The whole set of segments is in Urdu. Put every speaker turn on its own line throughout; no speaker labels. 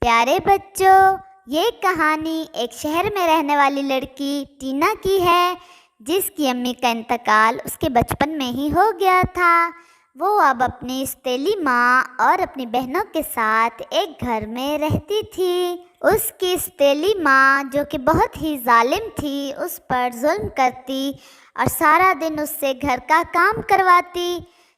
پیارے بچوں، یہ کہانی ایک شہر میں رہنے والی لڑکی ٹینا کی ہے، جس کی امی کا انتقال اس کے بچپن میں ہی ہو گیا تھا۔ وہ اب اپنی سوتیلی ماں اور اپنی بہنوں کے ساتھ ایک گھر میں رہتی تھی۔ اس کی سوتیلی ماں، جو کہ بہت ہی ظالم تھی، اس پر ظلم کرتی اور سارا دن اس سے گھر کا کام کرواتی۔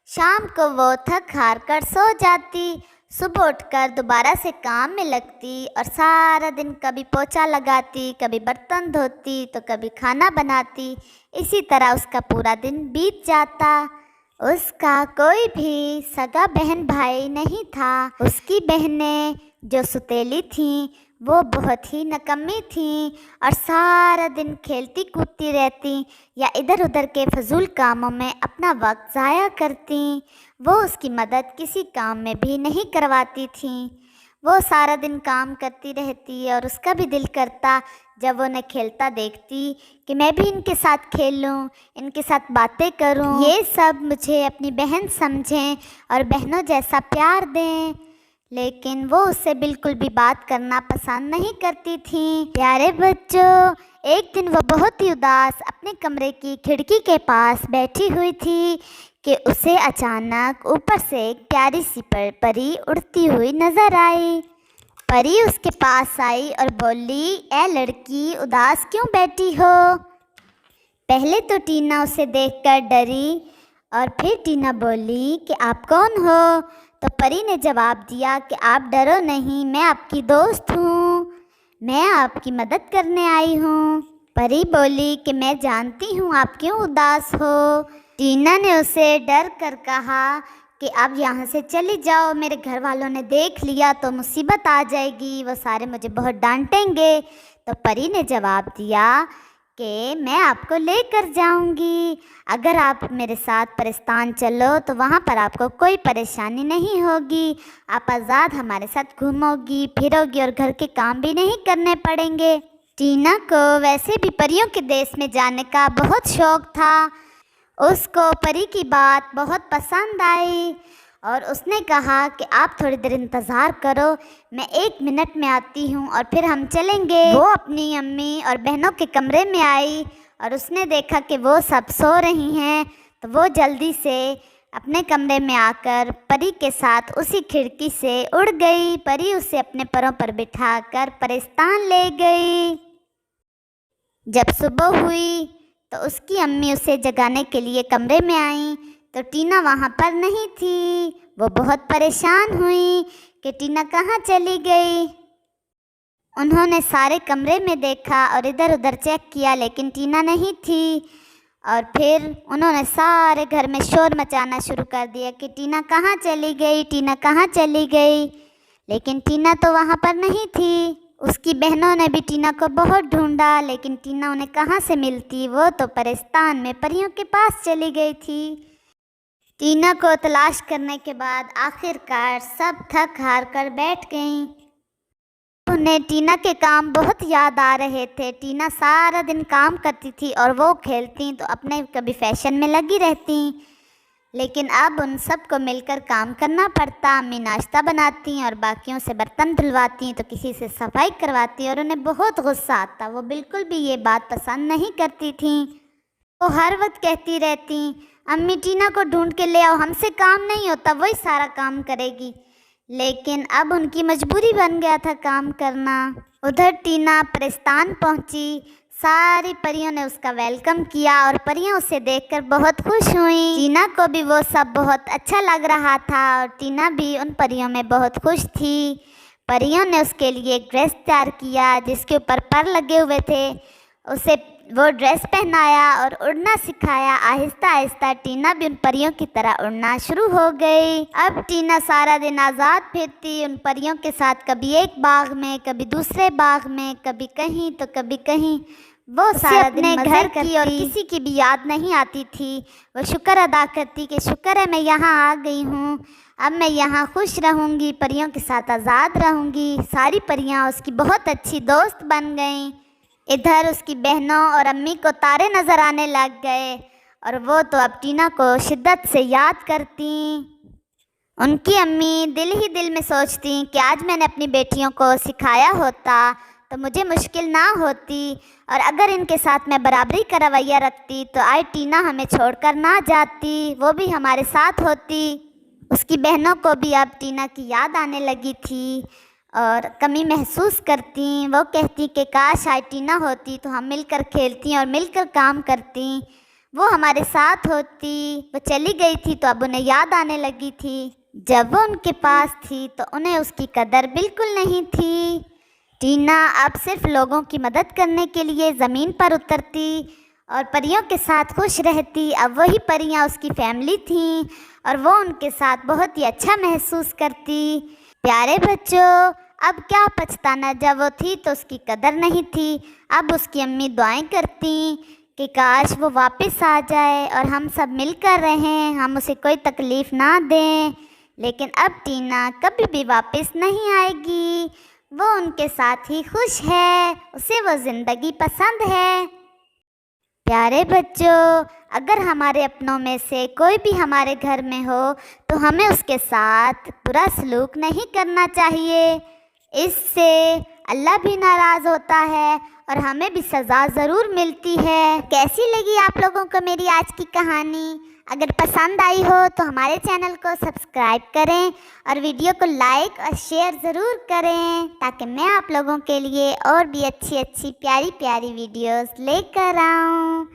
شام کو وہ تھک ہار کر سو جاتی، صبح اٹھ کر دوبارہ سے کام میں لگتی اور سارا دن کبھی پوچھا لگاتی، کبھی برتن دھوتی تو کبھی کھانا بناتی۔ اسی طرح اس کا پورا دن بیت جاتا۔ اس کا کوئی بھی سگا بہن بھائی نہیں تھا۔ اس کی بہنیں جو سوتیلی تھیں وہ بہت ہی نکمی تھیں اور سارا دن کھیلتی کودتی رہتی یا ادھر ادھر کے فضول کاموں میں اپنا وقت ضائع کرتی۔ وہ اس کی مدد کسی کام میں بھی نہیں کرواتی تھیں۔ وہ سارا دن کام کرتی رہتی اور اس کا بھی دل کرتا جب وہ انہیں کھیلتا دیکھتی کہ میں بھی ان کے ساتھ کھیلوں، ان کے ساتھ باتیں کروں، یہ سب مجھے اپنی بہن سمجھیں اور بہنوں جیسا پیار دیں۔ لیکن وہ اس سے بالکل بھی بات کرنا پسند نہیں کرتی تھیں۔ پیارے بچوں، ایک دن وہ بہت ہی اداس اپنے کمرے کی کھڑکی کے پاس بیٹھی ہوئی تھی کہ اسے اچانک اوپر سے ایک پیاری سی پری اڑتی ہوئی نظر آئی۔ پری اس کے پاس آئی اور بولی، اے لڑکی، اداس کیوں بیٹھی ہو؟ پہلے تو ٹینا اسے دیکھ کر ڈری اور پھر ٹینا بولی کہ آپ کون ہو؟ تو پری نے جواب دیا کہ آپ ڈرو نہیں، میں آپ کی دوست ہوں، میں آپ کی مدد کرنے آئی ہوں۔ پری بولی کہ میں جانتی ہوں آپ کیوں اداس ہو۔ ٹینا نے اسے ڈر کر کہا کہ اب یہاں سے چلی جاؤ، میرے گھر والوں نے دیکھ لیا تو مصیبت آ جائے گی، وہ سارے مجھے بہت ڈانٹیں گے۔ تو پری نے جواب دیا کہ میں آپ کو لے کر جاؤں گی، اگر آپ میرے ساتھ پرستان چلو تو وہاں پر آپ کو کوئی پریشانی نہیں ہوگی، آپ آزاد ہمارے ساتھ گھومو گی پھرو گی اور گھر کے کام بھی نہیں کرنے پڑیں گے۔ ٹینا کو ویسے بھی پریوں کے دیس میں جانے کا بہت شوق تھا۔ اس کو پری کی بات بہت پسند آئی اور اس نے کہا کہ آپ تھوڑی دیر انتظار کرو، میں 1 منٹ میں آتی ہوں اور پھر ہم چلیں گے۔ وہ اپنی امی اور بہنوں کے کمرے میں آئی اور اس نے دیکھا کہ وہ سب سو رہی ہیں، تو وہ جلدی سے اپنے کمرے میں آ کر پری کے ساتھ اسی کھڑکی سے اڑ گئی۔ پری اسے اپنے پروں پر بٹھا کر پرستان لے گئی۔ جب صبح ہوئی تو اس کی امی اسے جگانے کے لیے کمرے میں آئیں تو ٹینا وہاں پر نہیں تھی۔ وہ بہت پریشان ہوئی کہ ٹینا کہاں چلی گئی۔ انہوں نے سارے کمرے میں دیکھا اور ادھر ادھر چیک کیا لیکن ٹینا نہیں تھی، اور پھر انہوں نے سارے گھر میں شور مچانا شروع کر دیا کہ ٹینا کہاں چلی گئی، ٹینا کہاں چلی گئی، لیکن ٹینا تو وہاں پر نہیں تھی۔ اس کی بہنوں نے بھی ٹینا کو بہت ڈھونڈا لیکن ٹینا انہیں کہاں سے ملتی، وہ تو پرستان میں پریوں کے پاس چلی گئی تھی۔ ٹینا کو تلاش کرنے کے بعد آخر کار سب تھک ہار کر بیٹھ گئیں۔ انہیں ٹینا کے کام بہت یاد آ رہے تھے۔ ٹینا سارا دن کام کرتی تھی اور وہ کھیلتی تو اپنے کبھی فیشن میں لگی رہتی، لیکن اب ان سب کو مل کر کام کرنا پڑتا۔ امی ناشتہ بناتی اور باقیوں سے برتن دھلواتی تو کسی سے صفائی کرواتی اور انہیں بہت غصہ آتا۔ وہ بالکل بھی یہ بات پسند نہیں کرتی تھیں۔ وہ ہر وقت کہتی رہتی، امی ٹینا کو ڈھونڈ کے لے آؤ، ہم سے کام نہیں ہوتا، وہی سارا کام کرے گی۔ لیکن اب ان کی مجبوری بن گیا تھا کام کرنا۔ ادھر ٹینا پرستان پہنچی، ساری پریوں نے اس کا ویلکم کیا اور پریاں اسے دیکھ کر بہت خوش ہوئیں۔ ٹینا کو بھی وہ سب بہت اچھا لگ رہا تھا اور ٹینا بھی ان پریوں میں بہت خوش تھی۔ پریوں نے اس کے لیے ایک ڈریس تیار کیا جس کے اوپر پر لگے ہوئے تھے، اسے وہ ڈریس پہنایا اور اڑنا سکھایا۔ آہستہ آہستہ ٹینا بھی ان پریوں کی طرح اڑنا شروع ہو گئی۔ اب ٹینا سارا دن آزاد پھرتی ان پریوں کے ساتھ، کبھی ایک باغ میں، کبھی دوسرے باغ میں، کبھی کہیں تو کبھی کہیں۔ وہ سارا دن اپنے گھر کی اور کسی کی بھی یاد نہیں آتی تھی۔ وہ شکر ادا کرتی کہ شکر ہے میں یہاں آ گئی ہوں، اب میں یہاں خوش رہوں گی، پریوں کے ساتھ آزاد رہوں گی۔ ساری پریاں اس کی بہت اچھی دوست بن گئیں۔ ادھر اس کی بہنوں اور امی کو تارے نظر آنے لگ گئے اور وہ تو اب ٹینا کو شدت سے یاد کرتیں۔ ان کی امی دل ہی دل میں سوچتی کہ آج میں نے اپنی بیٹیوں کو سکھایا ہوتا تو مجھے مشکل نہ ہوتی، اور اگر ان کے ساتھ میں برابری کا رویہ رکھتی تو آج ٹینا ہمیں چھوڑ کر نہ جاتی، وہ بھی ہمارے ساتھ ہوتی۔ اس کی بہنوں کو بھی اب ٹینا کی یاد آنے لگی تھی اور کمی محسوس کرتی۔ وہ کہتی کہ کاش آج ٹینا ہوتی تو ہم مل کر کھیلتی اور مل کر کام کرتی، وہ ہمارے ساتھ ہوتی۔ وہ چلی گئی تھی تو اب انہیں یاد آنے لگی تھی، جب وہ ان کے پاس تھی تو انہیں اس کی قدر بالکل نہیں تھی۔ ٹینا اب صرف لوگوں کی مدد کرنے کے لیے زمین پر اترتی اور پریوں کے ساتھ خوش رہتی۔ اب وہی پریاں اس کی فیملی تھیں اور وہ ان کے ساتھ بہت ہی اچھا محسوس کرتی۔ پیارے بچوں، اب کیا پچھتانا، جب وہ تھی تو اس کی قدر نہیں تھی۔ اب اس کی امی دعائیں کرتی کہ کاش وہ واپس آ جائے اور ہم سب مل کر رہیں، ہم اسے کوئی تکلیف نہ دیں، لیکن اب ٹینا کبھی بھی واپس نہیں آئے گی۔ وہ ان کے ساتھ ہی خوش ہے، اسے وہ زندگی پسند ہے۔ پیارے بچوں، اگر ہمارے اپنوں میں سے کوئی بھی ہمارے گھر میں ہو تو ہمیں اس کے ساتھ برا سلوک نہیں کرنا چاہیے، اس سے اللہ بھی ناراض ہوتا ہے اور ہمیں بھی سزا ضرور ملتی ہے۔ کیسی لگی آپ لوگوں کو میری آج کی کہانی؟ اگر پسند آئی ہو تو ہمارے چینل کو سبسکرائب کریں اور ویڈیو کو لائک اور شیئر ضرور کریں تاکہ میں آپ لوگوں کے لیے اور بھی اچھی پیاری پیاری ویڈیوز لے کر آؤں۔